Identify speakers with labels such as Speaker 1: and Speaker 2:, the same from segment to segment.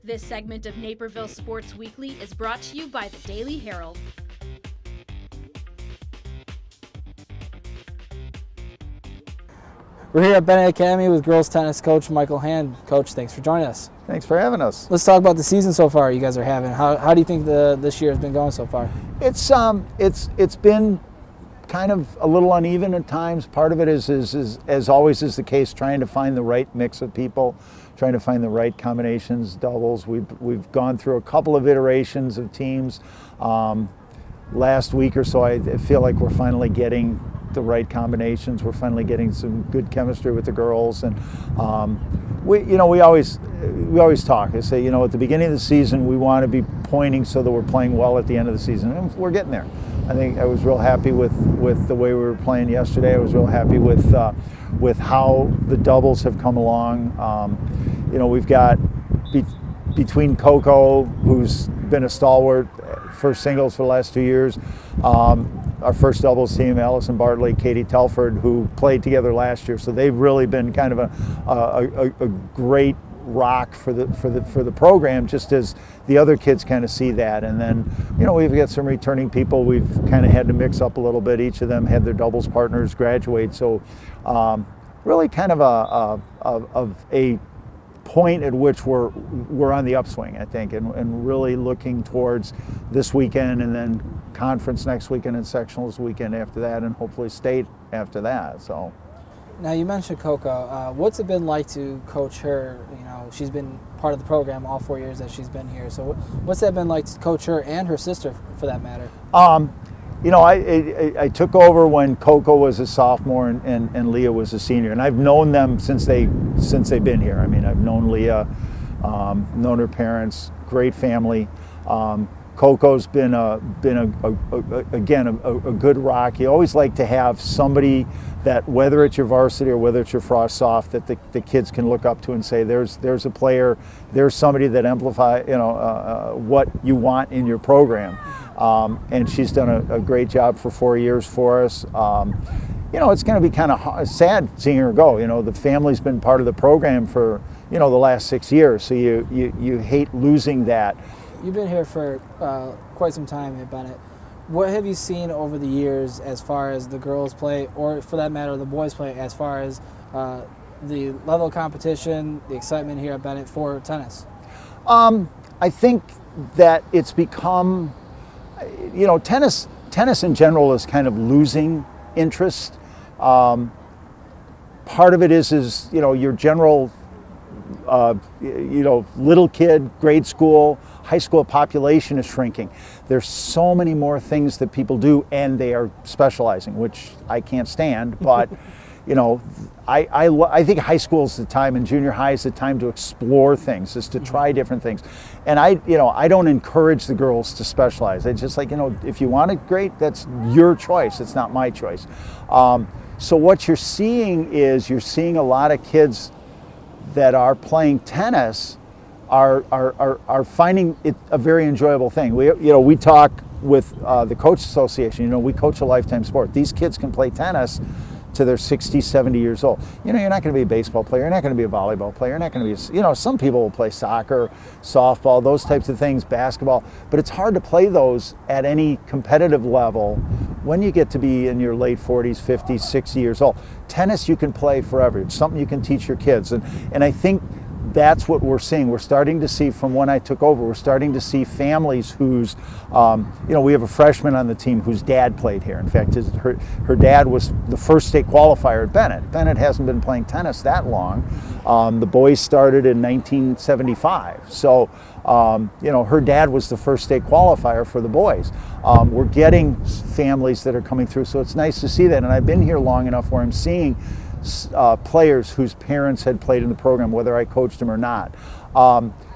Speaker 1: This segment of Naperville Sports Weekly is brought to you by the Daily Herald.
Speaker 2: We're here at Benet Academy with girls tennis coach Michael Hand. Coach, thanks for joining us.
Speaker 3: Thanks for having us.
Speaker 2: Let's talk about the season so far you guys are having. How do you think this year has been going so far?
Speaker 3: It's been kind of a little uneven at times. Part of it is as always is the case, trying to find the right mix of people, trying to find the right combinations, doubles. We've gone through a couple of iterations of teams. Last week or so, I feel like we're finally getting the right combinations. We're finally getting some good chemistry with the girls, and we always talk. I say, at the beginning of the season, we want to be pointing so that we're playing well at the end of the season, and we're getting there. I think I was real happy with the way we were playing yesterday. I was real happy with how the doubles have come along. We've got between Coco, who's been a stalwart for singles for the last 2 years, our first doubles team, Allison Bartley, Katie Telford, who played together last year. So they've really been kind of a great rock for the program, just as the other kids kind of see that. And then, we've got some returning people. We've kind of had to mix up a little bit. Each of them had their doubles partners graduate. So really kind of a point at which we're on the upswing, I think, and really looking towards this weekend, and then conference next weekend and sectionals weekend after that, and hopefully state after that. So
Speaker 2: now, you mentioned Coco. What's it been like to coach her? She's been part of the program all 4 years that she's been here. So what's that been like to coach her and her sister, for that matter?
Speaker 3: I took over when Coco was a sophomore and Leah was a senior, and I've known them since they've been here. I mean, I've known Leah, known her parents, great family. Coco's been again a good rock. You always like to have somebody that, whether it's your varsity or whether it's your frost soft, that the kids can look up to and say, there's a player, there's somebody that amplify what you want in your program. And she's done a great job for 4 years for us. It's going to be kind of sad seeing her go. The family's been part of the program for the last 6 years, so you hate losing that.
Speaker 2: You've been here for quite some time at Benet. What have you seen over the years as far as the girls play, or for that matter, the boys play, as far as the level of competition, the excitement here at Benet for tennis?
Speaker 3: I think that it's become, tennis in general is kind of losing interest. Part of it is your general, little kid, grade school, high school population is shrinking. There's so many more things that people do, and they are specializing, which I can't stand. But I think high school is the time, and junior high is the time to explore things, is to try different things. And I don't encourage the girls to specialize. It's just like, if you want it, great, that's your choice. It's not my choice. So what you're seeing is a lot of kids that are playing tennis are finding it a very enjoyable thing. We talk with the Coach Association. We coach a lifetime sport. These kids can play tennis to their 60, 70 years old. You're not going to be a baseball player. You're not going to be a volleyball player. You're not going to be, some people will play soccer, softball, those types of things, basketball. But it's hard to play those at any competitive level when you get to be in your late 40s, 50s, 60 years old. Tennis you can play forever. It's something you can teach your kids. And I think that's what we're seeing. We're starting to see, from when I took over, we're starting to see families whose, we have a freshman on the team whose dad played here. In fact, her dad was the first state qualifier at Benet. Benet hasn't been playing tennis that long. The boys started in 1975. So, her dad was the first state qualifier for the boys. We're getting families that are coming through, so it's nice to see that. And I've been here long enough where I'm seeing players whose parents had played in the program, whether I coached them or not.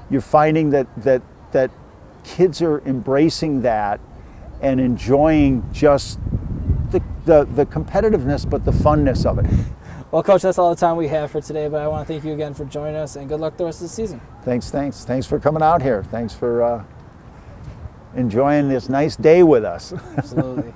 Speaker 3: You're finding that kids are embracing that and enjoying just the competitiveness, but the funness of it.
Speaker 2: Well, Coach, that's all the time we have for today, but I want to thank you again for joining us, and good luck the rest of the season.
Speaker 3: Thanks for coming out here. Thanks for enjoying this nice day with us.
Speaker 2: Absolutely.